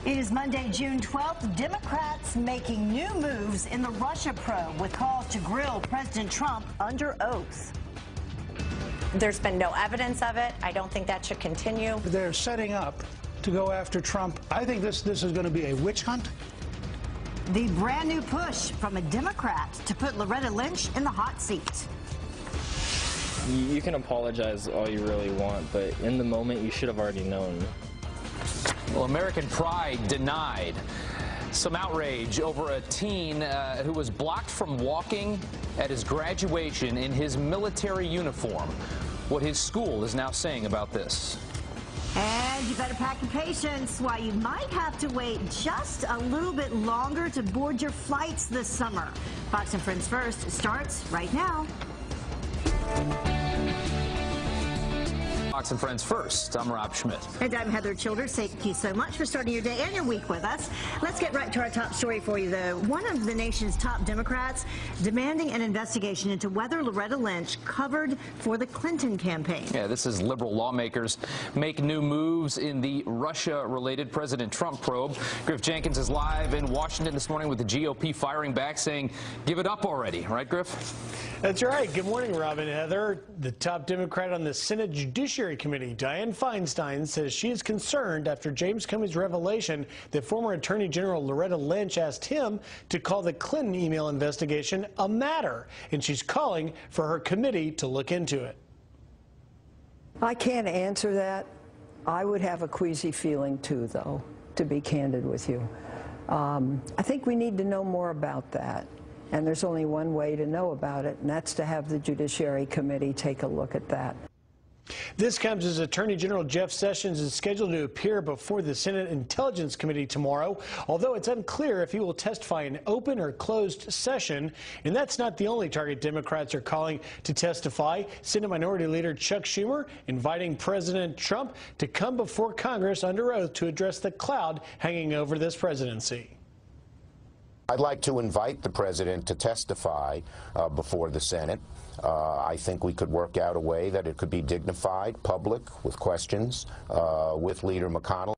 It is Monday, June 12th. Democrats making new moves in the Russia probe with calls to grill President Trump under oath. There's been no evidence of it. I don't think that should continue. They're setting up to go after Trump. I think this is going to be a witch hunt. The brand new push from a Democrat to put Loretta Lynch in the hot seat. You can apologize all you really want, but in the moment you should have already known. Well, American pride denied. Some outrage over a teen who was blocked from walking at his graduation in his military uniform. What his school is now saying about this. And you better pack your patience. Why you might have to wait just a little bit longer to board your flights this summer. Fox and Friends First starts right now. Fox and Friends First. I'm Rob Schmidt. And I'm Heather Childers. Thank you so much for starting your day and your week with us. Let's get right to our top story for you, though. One of the nation's top Democrats demanding an investigation into whether Loretta Lynch covered for the Clinton campaign. Yeah, this is liberal lawmakers make new moves in the Russia-related President Trump probe. Griff Jenkins is live in Washington this morning with the GOP firing back, saying, give it up already. Right, Griff? That's right. Good morning, Rob and Heather. The top Democrat on the Senate Judiciary Committee, Dianne Feinstein, says she is concerned after James Comey's revelation that former Attorney General Loretta Lynch asked him to call the Clinton email investigation a matter, and she's calling for her committee to look into it. I can't answer that. I would have a queasy feeling, too, though, to be candid with you. I think we need to know more about that. And there's only one way to know about it, and that's to have the Judiciary Committee take a look at that. This comes as Attorney General Jeff Sessions is scheduled to appear before the Senate Intelligence Committee tomorrow, although it's unclear if he will testify in open or closed session. And that's not the only target Democrats are calling to testify. Senate Minority Leader Chuck Schumer inviting President Trump to come before Congress under oath to address the cloud hanging over this presidency. I'd like to invite the president to testify before the Senate. I think we could work out a way that it could be dignified, public, with questions, with Leader McConnell.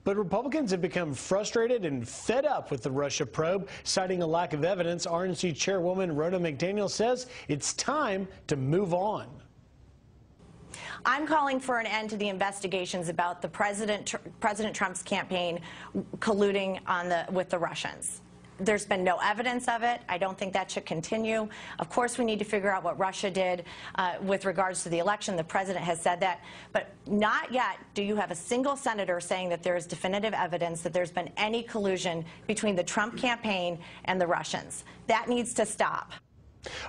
But Republicans have become frustrated and fed up with the Russia probe. Citing a lack of evidence, RNC Chairwoman Ronna McDaniel says it's time to move on. I'm calling for an end to the investigations about the President Trump's campaign colluding with the Russians. There's been no evidence of it. I don't think that should continue. Of course, we need to figure out what Russia did with regards to the election. The president has said that. But not yet do you have a single senator saying that there is definitive evidence that there's been any collusion between the Trump campaign and the Russians. That needs to stop.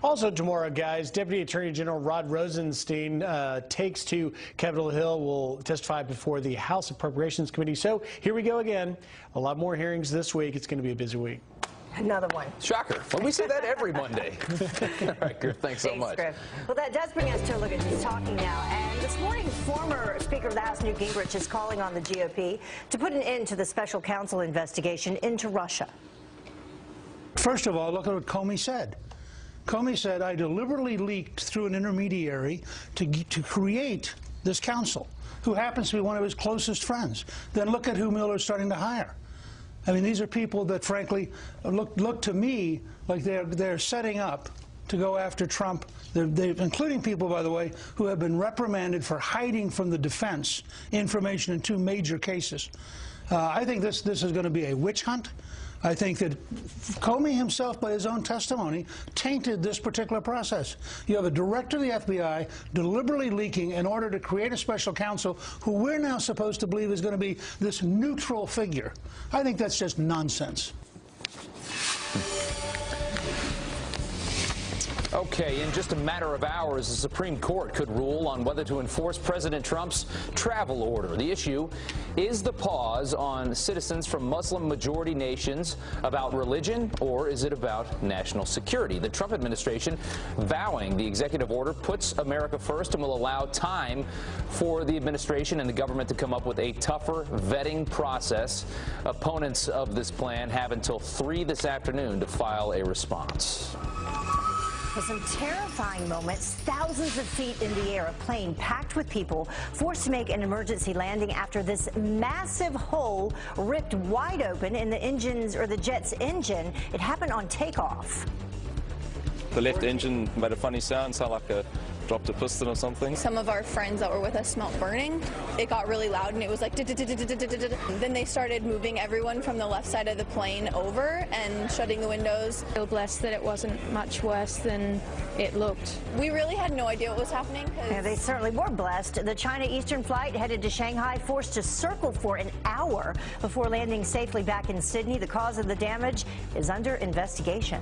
Also tomorrow, guys, Deputy Attorney General Rod Rosenstein takes to Capitol Hill, will testify before the House Appropriations Committee. So here we go again. A lot more hearings this week. It's going to be a busy week. Another one. Shocker. Well, we say that every Monday. All right, Griff, thanks so much. Griff. Well, that does bring us to a look at who's talking now. And this morning, former Speaker of the House Newt Gingrich is calling on the GOP to put an end to the special counsel investigation into Russia. First of all, look at what Comey said. Comey said, I deliberately leaked through an intermediary to create this counsel, who happens to be one of his closest friends. Then look at who Mueller's starting to hire. I mean, these are people that, frankly, look to me like they're setting up to go after Trump. They're including people, by the way, who have been reprimanded for hiding from the defense information in 2 major cases. I think this is going to be a witch hunt. I think that Comey himself, by his own testimony, tainted this particular process. You have a director of the FBI deliberately leaking in order to create a special counsel who we're now supposed to believe is going to be this neutral figure. I think that's just nonsense. Okay, in just a matter of hours, the Supreme Court could rule on whether to enforce President Trump's travel order. The issue is the pause on citizens from Muslim-majority nations about religion, or is it about national security? The Trump administration vowing the executive order puts America first and will allow time for the administration and the government to come up with a tougher vetting process. Opponents of this plan have until 3 this afternoon to file a response. With some terrifying moments, thousands of feet in the air, a plane packed with people forced to make an emergency landing after this massive hole ripped wide open in the jet's engine. It happened on takeoff. The left engine made a funny sound like a dropped a piston or something. Some of our friends that were with us smelled burning. It got really loud and it was like then they started moving everyone from the left side of the plane over and shutting the windows. I feel blessed that it wasn't much worse than it looked. We really had no idea what was happening. Yeah, they certainly were blessed. The China Eastern flight headed to Shanghai forced to circle for an hour before landing safely back in Sydney. The cause of the damage is under investigation.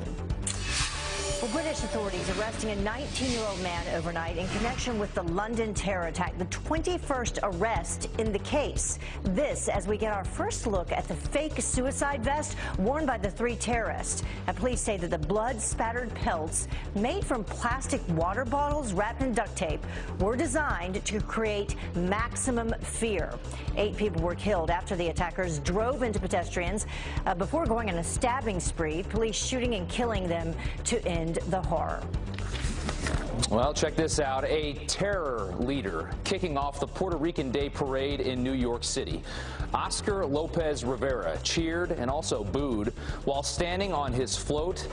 Well, British authorities arresting a 19-year-old man overnight in connection with the London terror attack, the 21st arrest in the case. This as we get our first look at the fake suicide vest worn by the three terrorists. And police say that the blood-spattered pelts made from plastic water bottles wrapped in duct tape were designed to create maximum fear. 8 people were killed after the attackers drove into pedestrians before going on a stabbing spree, police shooting and killing them to end the horror. Well, check this out. A terror leader kicking off the Puerto Rican Day Parade in New York City. Oscar Lopez Rivera cheered and also booed while standing on his float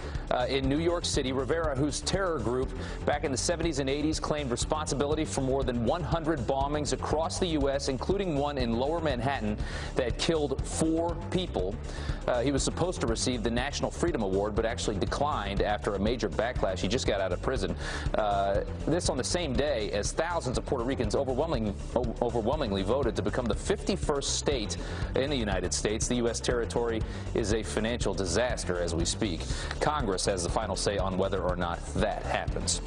in New York City. Rivera, whose terror group back in the 70s and 80s claimed responsibility for more than 100 bombings across the U.S., including one in Lower Manhattan that killed 4 people. He was supposed to receive the National Freedom Award, but actually declined after a major backlash. He just got out of prison. This on the same day as thousands of Puerto Ricans overwhelmingly voted to become the 51st state in the United States. The U.S. territory is a financial disaster as we speak. Congress has the final say on whether or not that happens.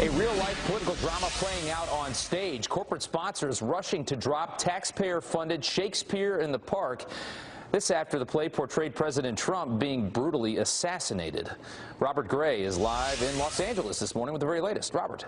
A real-life political drama playing out on stage. Corporate sponsors rushing to drop taxpayer-funded Shakespeare in the Park. This after the play portrayed President Trump being brutally assassinated. Robert Gray is live in Los Angeles this morning with the very latest. Robert.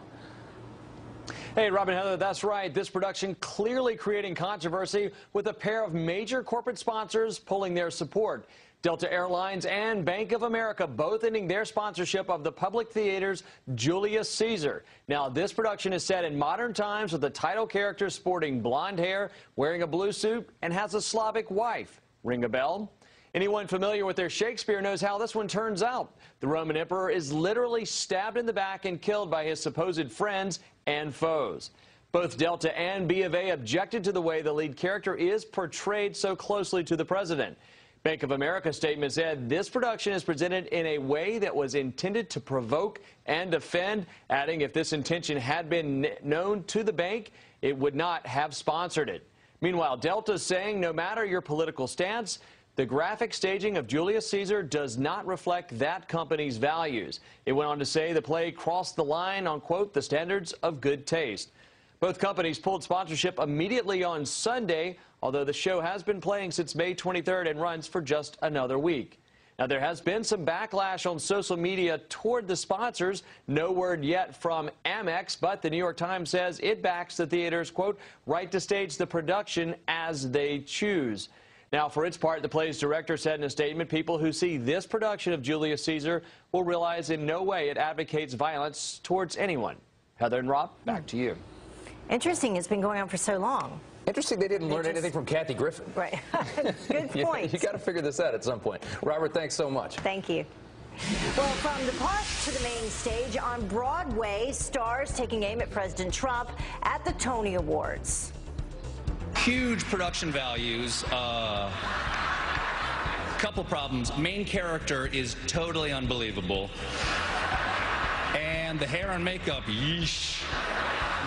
Hey, Robin, Heather, that's right. This production clearly creating controversy with a pair of major corporate sponsors pulling their support. Delta Airlines and Bank of America both ending their sponsorship of the public theater's Julius Caesar. Now, this production is set in modern times with the title character sporting blonde hair, wearing a blue suit, and has a Slavic wife. Ring a bell? Anyone familiar with their Shakespeare knows how this one turns out. The Roman emperor is literally stabbed in the back and killed by his supposed friends and foes. Both Delta and B of A objected to the way the lead character is portrayed so closely to the president. Bank of America's statement said this production is presented in a way that was intended to provoke and offend, adding if this intention had been known to the bank, it would not have sponsored it. Meanwhile, Delta is saying no matter your political stance, the graphic staging of Julius Caesar does not reflect that company's values. It went on to say the play crossed the line on, quote, the standards of good taste. Both companies pulled sponsorship immediately on Sunday, although the show has been playing since May 23rd and runs for just another week. Now, there has been some backlash on social media toward the sponsors. No word yet from Amex, but the New York Times says it backs the theater's, quote, right to stage the production as they choose. Now, for its part, the play's director said in a statement, people who see this production of Julius Caesar will realize in no way it advocates violence towards anyone. Heather and Rob, back to you. Interesting. It's been going on for so long. Interesting they didn't learn anything from Kathy Griffin. Right. Good point. You got to figure this out at some point. Robert, thanks so much. Thank you. Well, from the park to the main stage on Broadway, stars taking aim at President Trump at the Tony Awards. Huge production values. Couple problems. Main character is totally unbelievable. And the hair and makeup, yeesh.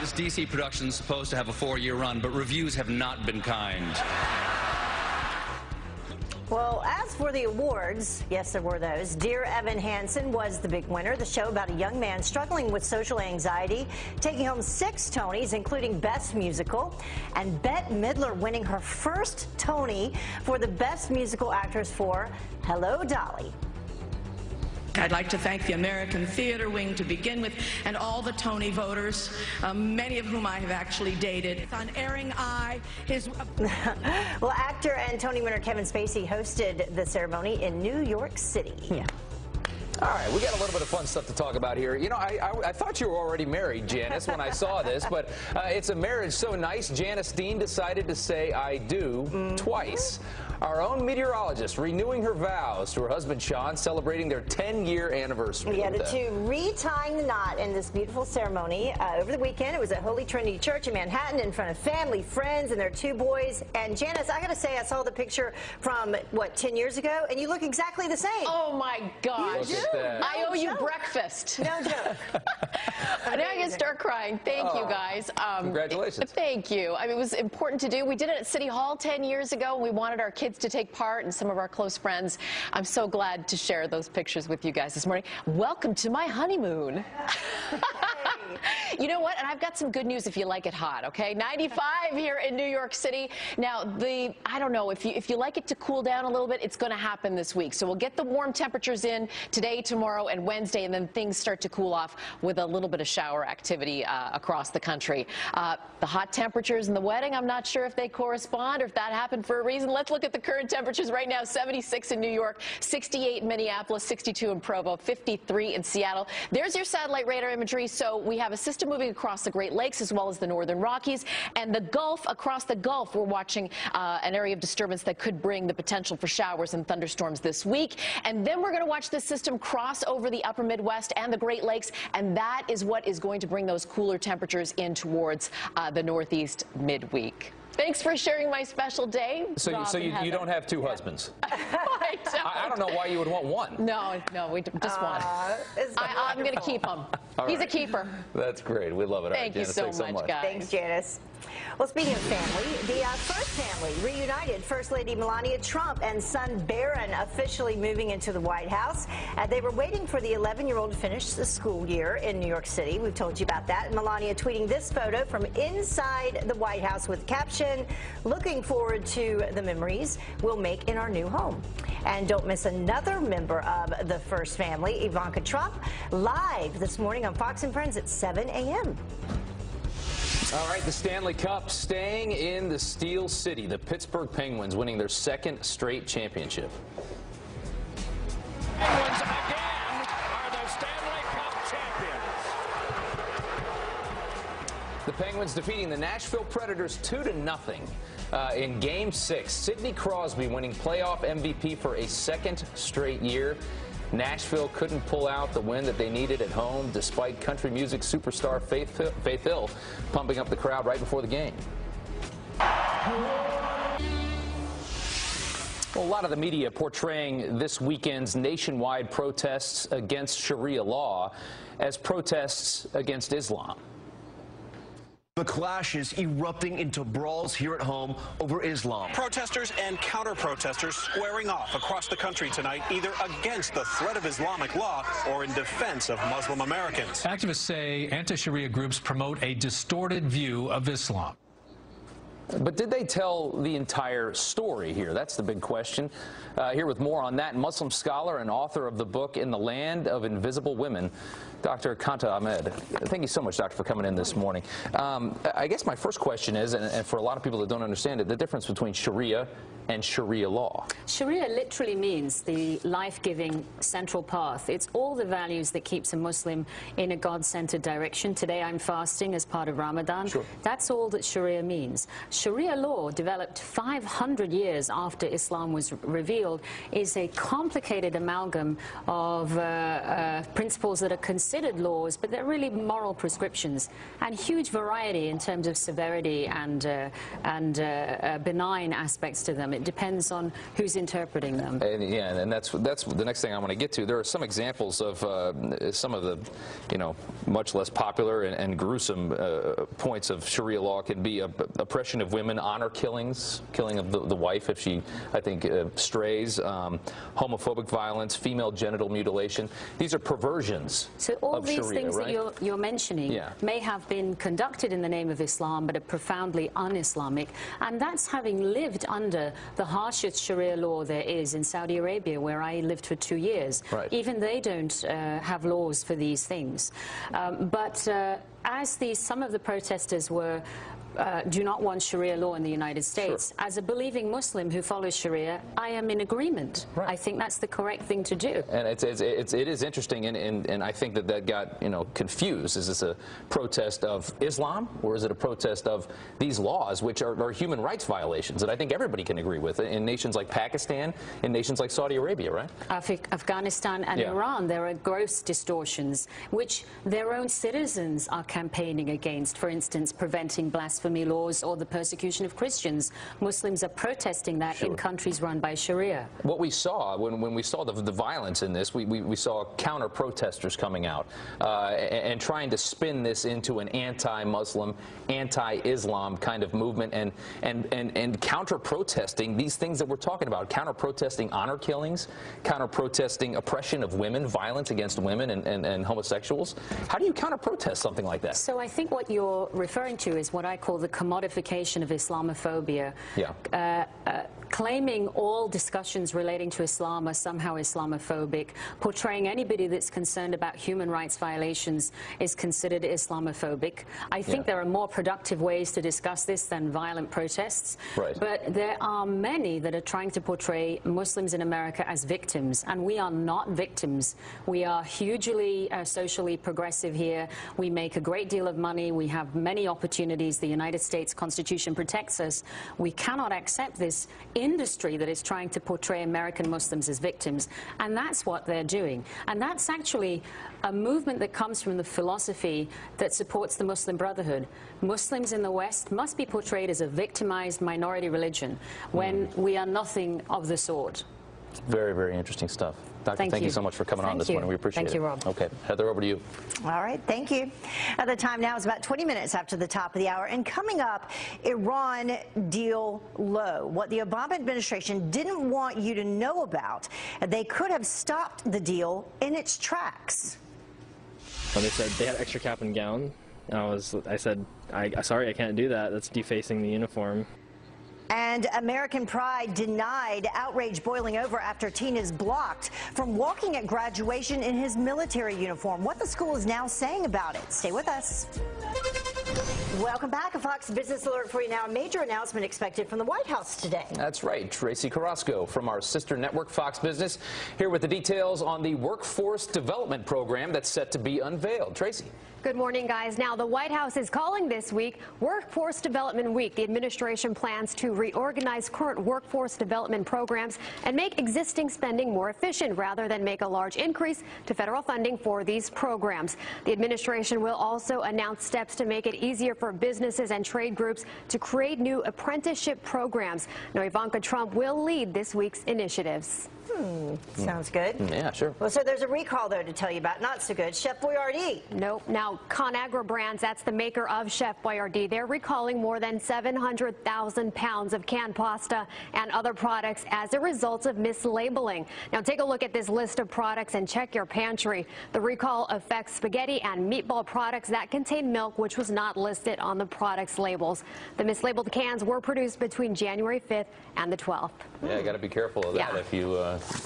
This DC production is supposed to have a 4-year run, but reviews have not been kind. Well, as for the awards, yes, there were those. Dear Evan Hansen was the big winner. The show about a young man struggling with social anxiety, taking home 6 Tonys, including Best Musical, and Bette Midler winning her first Tony for the Best Musical Actress for Hello, Dolly. I'd like to thank the American Theater Wing to begin with, and all the Tony voters, many of whom I have actually dated. On airing eye, his... Well, actor and Tony winner Kevin Spacey hosted the ceremony in New York City. Yeah. All right, we got a little bit of fun stuff to talk about here. You know, I thought you were already married, Janice, when I saw this, but it's a marriage so nice, Janice Dean decided to say I do twice. Our own meteorologist renewing her vows to her husband, Sean, celebrating their 10-year anniversary. Yeah, the two retying the knot in this beautiful ceremony. Over the weekend, it was at Holy Trinity Church in Manhattan in front of family, friends, and their two boys. And Janice, I got to say, I saw the picture from, what, 10 years ago, and you look exactly the same. Oh, my gosh. You do. I owe you breakfast. No joke. Now I can start crying. Thank you, guys. Congratulations. Thank you. I mean, it was important to do. We did it at City Hall 10 years ago, and we wanted our kids to take part and some of our close friends. I'm so glad to share those pictures with you guys this morning. Welcome to my honeymoon. You know what? And I've got some good news if you like it hot, okay? 95 here in New York City. Now, I don't know, if you like it to cool down a little bit, it's going to happen this week. So we'll get the warm temperatures in today, tomorrow, and Wednesday, and then things start to cool off with a little bit of shower activity across the country. The hot temperatures and the wedding, I'm not sure if they correspond or if that happened for a reason. Let's look at the current temperatures right now. 76 in New York, 68 in Minneapolis, 62 in Provo, 53 in Seattle. There's your satellite radar imagery. So we have a system moving across the Great Lakes as well as the northern Rockies and the Gulf. Across the Gulf, we're watching an area of disturbance that could bring the potential for showers and thunderstorms this week. And then we're going to watch this system cross over the upper Midwest and the Great Lakes, and that is what is going to bring those cooler temperatures in towards the Northeast midweek. Thanks for sharing my special day. So you don't have two husbands? I don't know why you would want one. No, we just one. I'm going to keep him. He's a keeper. That's great. We love it. Thank you so much, guys. Thanks, Janice. Well, speaking of family, the first family reunited. First Lady Melania Trump and son Barron officially moving into the White House. They were waiting for the 11-year-old to finish the school year in New York City. We've told you about that. Melania tweeting this photo from inside the White House with caption, "Looking forward to the memories we'll make in our new home." And don't miss another member of the first family, Ivanka Trump, live this morning on Fox and Friends at 7 a.m. All right, the Stanley Cup staying in the Steel City. The Pittsburgh Penguins winning their second straight championship. Penguins again are the Stanley Cup champions. The Penguins defeating the Nashville Predators 2-0 in Game 6. Sidney Crosby winning playoff MVP for a second straight year. Nashville couldn't pull out the win that they needed at home despite country music superstar Faith Hill pumping up the crowd right before the game. Well, a lot of the media portraying this weekend's nationwide protests against Sharia law as protests against Islam. The clashes erupting into brawls here at home over Islam. Protesters and counter-protesters squaring off across the country tonight, either against the threat of Islamic law or in defense of Muslim Americans. Activists say anti-Sharia groups promote a distorted view of Islam. But did they tell the entire story here? That's the big question. Here with more on that, Muslim scholar and author of the book In the Land of Invisible Women, Dr. Kanta Ahmed. Thank you so much, Doctor, for coming in this morning. I guess my first question is, and for a lot of people that don't understand it, the difference between Sharia and Sharia law. Sharia literally means the life-giving central path. It's all the values that keeps a Muslim in a God-centered direction. Today I'm fasting as part of Ramadan. Sure. That's all that Sharia means. Sharia law, developed 500 years after Islam was revealed, is a complicated amalgam of principles that are considered laws, but they're really moral prescriptions, and huge variety in terms of severity and benign aspects to them. It depends on who's interpreting them. And that's the next thing I want to get to. There are some examples of some of the, much less popular and gruesome points of Sharia law. Can be oppression of women, honor killings, killing of the wife if she, I think, strays, homophobic violence, female genital mutilation. These are perversions. So all of these Sharia, things right? that you're mentioning may have been conducted in the name of Islam, but are profoundly un-Islamic, and that's having lived under the harshest Sharia law there is in Saudi Arabia, where I lived for 2 years. Right. Even they don't have laws for these things. As some of the protesters were do not want Sharia law in the United States. Sure. As a believing Muslim who follows Sharia, I am in agreement. Right. I think that's the correct thing to do. And it is interesting, and I think that got confused. Is this a protest of Islam, or is it a protest of these laws, which are human rights violations that I think everybody can agree with in nations like Pakistan, in nations like Saudi Arabia, right? Afghanistan and Iran, there are gross distortions which their own citizens are campaigning against. For instance, preventing blasphemy laws or the persecution of Christians. Muslims are protesting that in countries run by Sharia. What we saw when we saw the violence in this, we saw counter-protesters coming out and trying to spin this into an anti-Muslim, anti-Islam kind of movement, and counter-protesting these things that we're talking about, counter-protesting honor killings, counter-protesting oppression of women, violence against women and homosexuals. How do you counter-protest something like that? So I think what you're referring to is what I call the commodification of Islamophobia. Yeah. Claiming all discussions relating to Islam are somehow Islamophobic, portraying anybody that's concerned about human rights violations is considered Islamophobic. I think there are more productive ways to discuss this than violent protests. Right. But there are many that are trying to portray Muslims in America as victims, and we are not victims. We are hugely socially progressive here. We make a great deal of money. We have many opportunities. The United States Constitution protects us. We cannot accept this industry that is trying to portray American Muslims as victims, and that's what they're doing. And that's actually a movement that comes from the philosophy that supports the Muslim Brotherhood. Muslims in the West must be portrayed as a victimized minority religion when we are nothing of the sort. Very, very interesting stuff. Doctor, thank you so much for coming on this morning. We appreciate it. Thank you, Rob. Okay, Heather, over to you. All right, thank you. The time now is about 20 minutes after the top of the hour. And coming up, Iran deal low. What the Obama administration didn't want you to know about. They could have stopped the deal in its tracks. When they said they had extra cap and gown, I said, sorry, I can't do that. That's defacing the uniform. And American Pride denied, outrage boiling over after teen is blocked from walking at graduation in his military uniform. What the school is now saying about it. Stay with us. Welcome back. A Fox Business Alert for you now. A major announcement expected from the White House today. That's right. Tracy Carrasco from our sister network, Fox Business, here with the details on the Workforce Development Program that's set to be unveiled. Tracy. Good morning, guys. Now, the White House is calling this week Workforce Development Week. The administration plans to reorganize current workforce development programs and make existing spending more efficient rather than make a large increase to federal funding for these programs. The administration will also announce steps to make it easier for businesses and trade groups to create new apprenticeship programs. Now, Ivanka Trump will lead this week's initiatives. Sounds good. Yeah, sure. Well, so there's a recall, though, to tell you about. Not so good. Chef Boyardee. Nope. Now, ConAgra Brands, that's the maker of Chef Boyardee. They're recalling more than 700,000 pounds of canned pasta and other products as a result of mislabeling. Now, take a look at this list of products and check your pantry. The recall affects spaghetti and meatball products that contain milk, which was not listed on the product's labels. The mislabeled cans were produced between January 5th and the 12th. Yeah, you got to be careful of that if you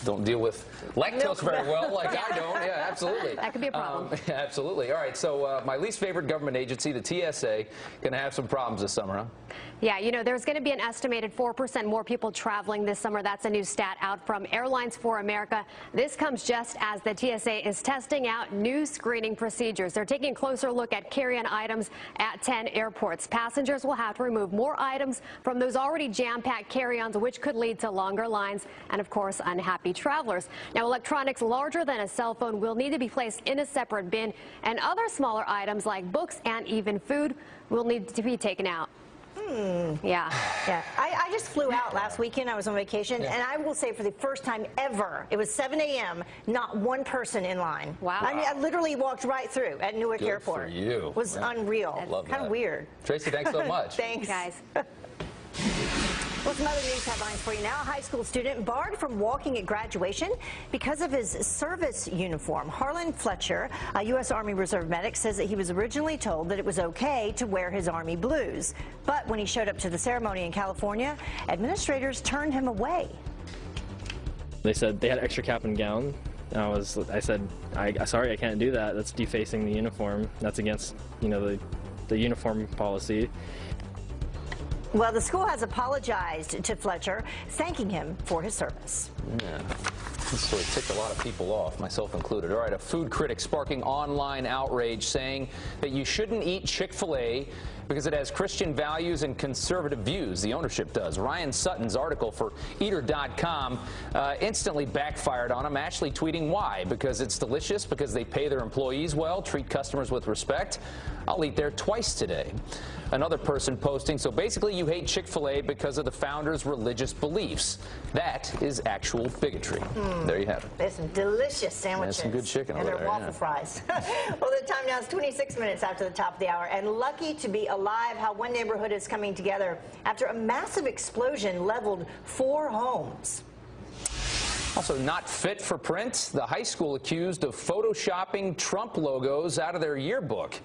don't deal with lactose very well, like I don't. Yeah, absolutely. That could be a problem. Yeah, absolutely. All right, so my least favorite government agency, the TSA, going to have some problems this summer, huh? Yeah, you know, there's going to be an estimated 4% more people traveling this summer. That's a new stat out from Airlines for America. This comes just as the TSA is testing out new screening procedures. They're taking a closer look at carry-on items at 10 airports. Passengers will have to remove more items from those already jam-packed carry-ons, which could lead to longer lines and, of course, unhappy travelers. Now, electronics larger than a cell phone will need to be placed in a separate bin, and other smaller items like books and even food will need to be taken out. Yeah. I just flew out last weekend. I was on vacation, and I will say for the first time ever, it was 7 a.m., not one person in line. Wow. I mean, I literally walked right through at Newark Airport. Good for you. It was unreal. Love kind of that. weird. Tracy, thanks so much. Thanks. Guys. Well, some other news headlines for you now. A high school student barred from walking at graduation because of his service uniform. Harlan Fletcher, a U.S. Army Reserve medic, says that he was originally told that it was okay to wear his Army blues. But when he showed up to the ceremony in California, administrators turned him away. They said they had extra cap and gown. I said, sorry, I can't do that. That's defacing the uniform. That's against, the uniform policy. Well, the school has apologized to Fletcher, thanking him for his service. Yeah. This story ticked a lot of people off, myself included. All right, a food critic sparking online outrage, saying that you shouldn't eat Chick-fil-A because it has Christian values and conservative views. The ownership does. Ryan Sutton's article for Eater.com instantly backfired on him, actually tweeting why. Because it's delicious, because they pay their employees well, treat customers with respect. I'll eat there twice today. Another person posting, so basically you hate Chick-fil-A because of the founder's religious beliefs. That is actual bigotry. There you have it. There's some delicious sandwiches. There's some good chicken over there. And their waffle fries. Well, the time now is 26 minutes after the top of the hour. And lucky to be alive, how one neighborhood is coming together after a massive explosion leveled 4 homes. Also not fit for print, the high school accused of photoshopping Trump logos out of their yearbook.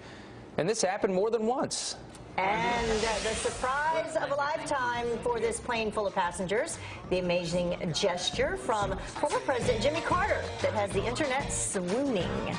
And this happened more than once. And the surprise of a lifetime for this plane full of passengers, the amazing gesture from former President Jimmy Carter that has the internet swooning.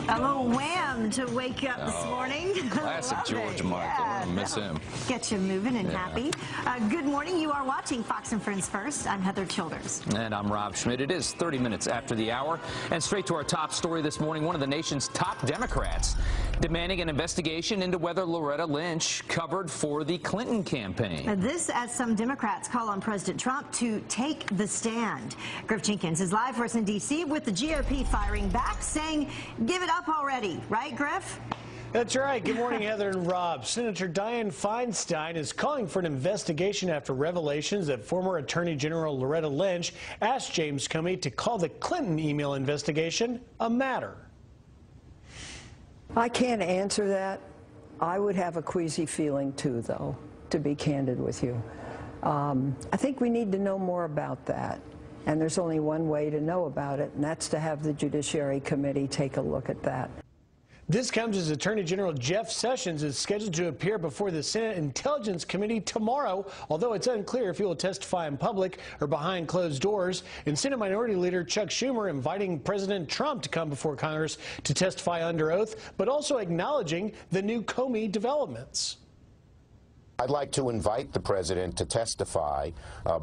A little wham to wake you up this morning. Classic George Michael. I miss him. Get you moving and happy. Good morning. You are watching Fox and Friends First. I'm Heather Childers. And I'm Rob Schmidt. It is 30 minutes after the hour. And straight to our top story this morning. One of the nation's top Democrats demanding an investigation into whether Loretta Lynch covered for the Clinton campaign. This as some Democrats call on President Trump to take the stand. Griff Jenkins is live for us in D.C. with the GOP firing back, saying, give it up already. Right, Griff? That's right. Good morning, Heather and Rob. Senator Dianne Feinstein is calling for an investigation after revelations that former Attorney General Loretta Lynch asked James Comey to call the Clinton email investigation a matter. I can't answer that. I would have a queasy feeling too, though, to be candid with you. I think we need to know more about that. And there's only one way to know about it, and that's to have the Judiciary Committee take a look at that. This comes as Attorney General Jeff Sessions is scheduled to appear before the Senate Intelligence Committee tomorrow, although it's unclear if he will testify in public or behind closed doors. And Senate Minority Leader Chuck Schumer inviting President Trump to come before Congress to testify under oath, but also acknowledging the new Comey developments. I'd like to invite the president to testify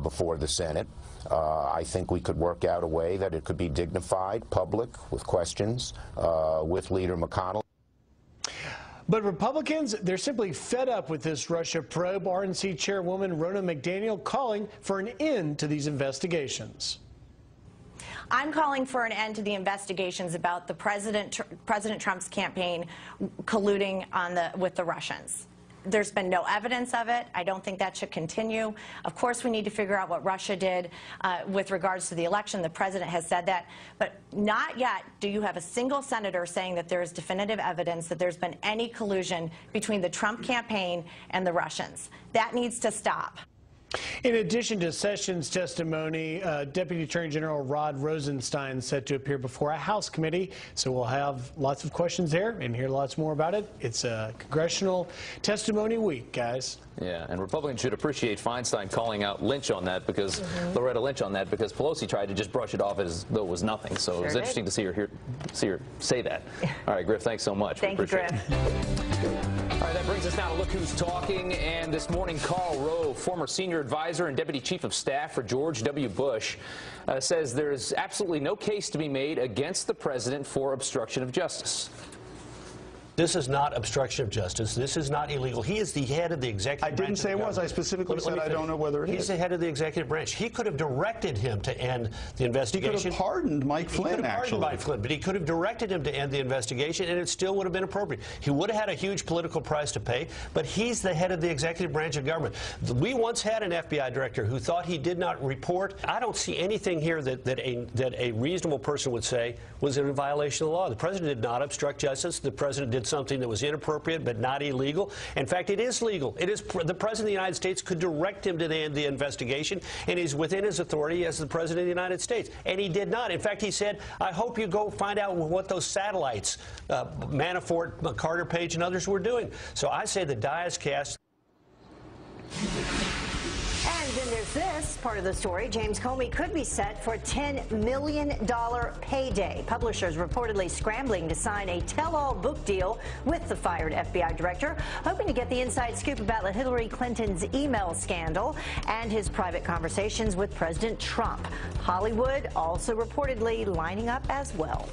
before the Senate. I think we could work out a way that it could be dignified, public, with questions, with Leader McConnell. But Republicans, they're simply fed up with this Russia probe. RNC Chairwoman Ronna McDaniel calling for an end to these investigations. I'm calling for an end to the investigations about the President Trump's campaign colluding with the Russians. There's been no evidence of it. I don't think that should continue. Of course, we need to figure out what Russia did with regards to the election. The president has said that. But not yet do you have a single senator saying that there is definitive evidence that there's been any collusion between the Trump campaign and the Russians. That needs to stop. In addition to Sessions' testimony, Deputy Attorney General Rod Rosenstein set to appear before a House committee. So we'll have lots of questions there and hear lots more about it. It's a congressional testimony week, guys. Yeah, and Republicans should appreciate Feinstein calling out Lynch on that, because Loretta Lynch on that, because Pelosi tried to just brush it off as though it was nothing. So it was interesting to see her say that. All right, Griff, thanks so much. Thank you, Griff. All right, that brings us now to Look Who's Talking. And this morning, Karl Rove, former senior advisor and deputy chief of staff for George W. Bush, says there's absolutely no case to be made against the president for obstruction of justice. This is not obstruction of justice. This is not illegal. He is the head of the executive branch. I didn't say it was. I specifically said I don't know whether it is. He's the head of the executive branch. He could have directed him to end the investigation. He could have pardoned Mike Flynn, actually. He could have pardoned Mike Flynn, but he could have directed him to end the investigation, and it still would have been appropriate. He would have had a huge political price to pay, but he's the head of the executive branch of government. We once had an FBI director who thought he did not report. I don't see anything here that a reasonable person would say was in violation of the law. The president did not obstruct justice. The president did did something that was inappropriate but not illegal. In fact, it is legal. It is the President of the United States could direct him to the investigation, and he's within his authority as the President of the United States. And he did not. In fact, he said, I hope you go find out what those satellites, Manafort, Carter Page, and others were doing. So I say the die is cast. And then there's this part of the story. James Comey could be set for a $10 million payday. Publishers reportedly scrambling to sign a tell-all book deal with the fired FBI director, hoping to get the inside scoop about Hillary Clinton's email scandal and his private conversations with President Trump. Hollywood also reportedly lining up as well.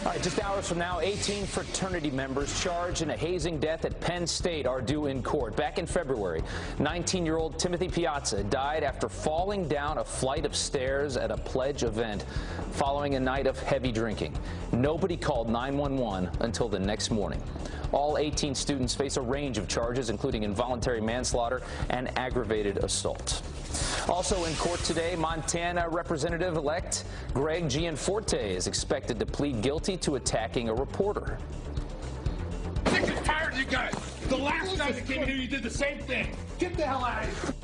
All right, just hours from now, 18 fraternity members charged in a hazing death at Penn State are due in court. Back in February, 19-year-old Timothy Piazza died after falling down a flight of stairs at a pledge event following a night of heavy drinking. Nobody called 911 until the next morning. All 18 students face a range of charges, including involuntary manslaughter and aggravated assault. Also in court today, Montana Representative-elect Greg Gianforte is expected to plead guilty to attacking a reporter. I'm sick and tired of you guys. The last time that came in here, you did the same thing. Get the hell out of here.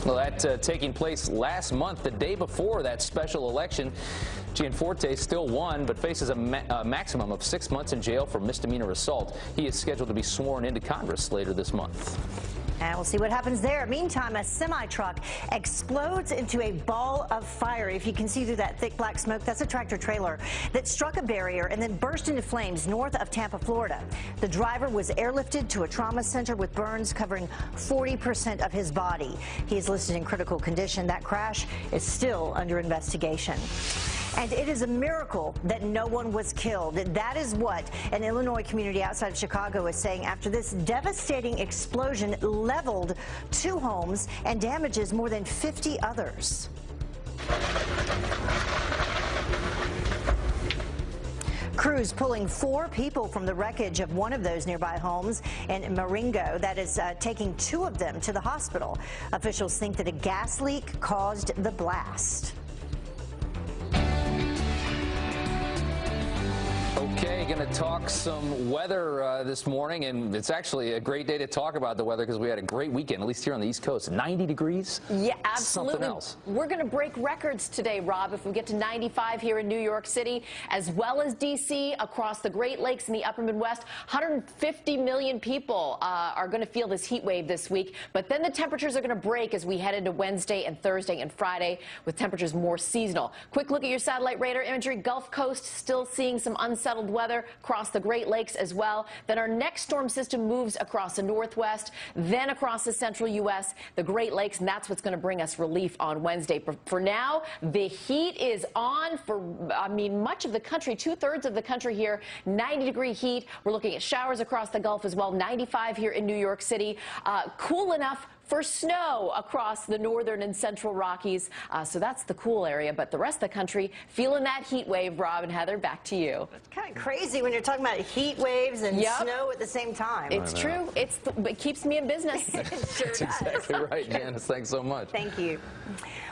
Well, that taking place last month, the day before that special election. Gianforte still won, but faces a maximum of 6 months in jail for misdemeanor assault. He is scheduled to be sworn into Congress later this month. And we'll see what happens there. Meantime, a semi-truck explodes into a ball of fire. If you can see through that thick black smoke, that's a tractor trailer that struck a barrier and then burst into flames north of Tampa, Florida. The driver was airlifted to a trauma center with burns covering 40% of his body. He is listed in critical condition. That crash is still under investigation. And it is a miracle that no one was killed. That is what an Illinois community outside of Chicago is saying after this devastating explosion leveled 2 homes and damages more than 50 others. Crews pulling 4 people from the wreckage of one of those nearby homes in Marengo. That is taking 2 of them to the hospital. Officials think that a gas leak caused the blast. Okay, going to talk some weather this morning, and it's actually a great day to talk about the weather because we had a great weekend, at least here on the East Coast. 90 degrees? Yeah, absolutely. Something else. We're going to break records today, Rob, if we get to 95 here in New York City, as well as D.C., across the Great Lakes and the upper Midwest. 150 million people are going to feel this heat wave this week, but then the temperatures are going to break as we head into Wednesday and Thursday and Friday with temperatures more seasonal. Quick look at your satellite radar imagery. Gulf Coast still seeing some unsettled weather across the Great Lakes as well. Then our next storm system moves across the northwest, then across the central U.S., the Great Lakes, and that's what's going to bring us relief on Wednesday. For now, the heat is on for, much of the country, 2/3 of the country here, 90-degree heat. We're looking at showers across the Gulf as well, 95 here in New York City. Cool enough for snow across the northern and central Rockies. So that's the cool area, but the rest of the country feeling that heat wave. Rob and Heather, back to you. It's kind of crazy when you're talking about heat waves and snow at the same time. It's true. It keeps me in business. It sure That's does. exactly right, Janice. Thanks so much. Thank you.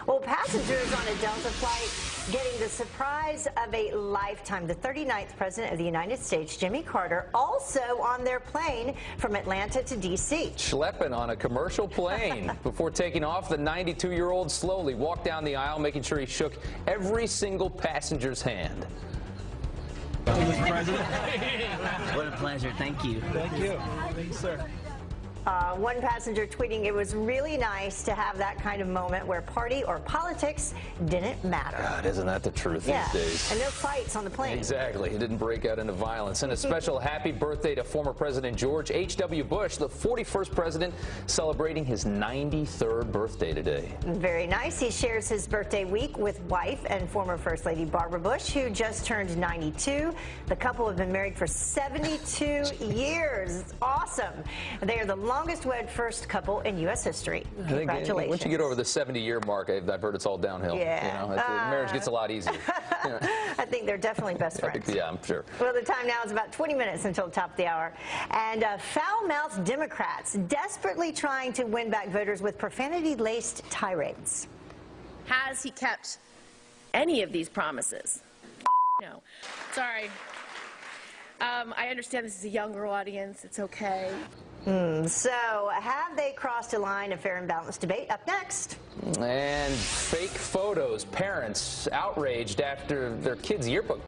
Well, passengers on a Delta flight getting the surprise of a lifetime. The 39th President of the United States, Jimmy Carter, also on their plane from Atlanta to D.C. Schlepping on a commercial plane. Before taking off, the 92-year-old slowly walked down the aisle, making sure he shook every single passenger's hand. Mr. President. What a pleasure. Thank you. Thank you. Thank you, sir. One passenger tweeting, it was really nice to have that kind of moment where party or politics didn't matter. God, isn't that the truth these days? And no fights on the plane. Exactly. It didn't break out into violence. And a special happy birthday to former President George H.W. Bush, the 41st president, celebrating his 93rd birthday today. Very nice. He shares his birthday week with wife and former First Lady Barbara Bush, who just turned 92. The couple have been married for 72 years. It's awesome. They are the longest wed first couple in U.S. history. Congratulations. Once you get over the 70-year mark, I've heard it's all downhill. Yeah. You know, marriage gets a lot easier. I think they're definitely best friends. Yeah, I'm sure. Well, the time now is about 20 minutes until the top of the hour. And foul-mouthed Democrats desperately trying to win back voters with profanity-laced tirades. Has he kept any of these promises? No. Sorry. I understand this is a younger audience. It's okay. So, have they crossed a line of fair and balanced debate? Up next. And fake photos. Parents outraged after their kids' yearbook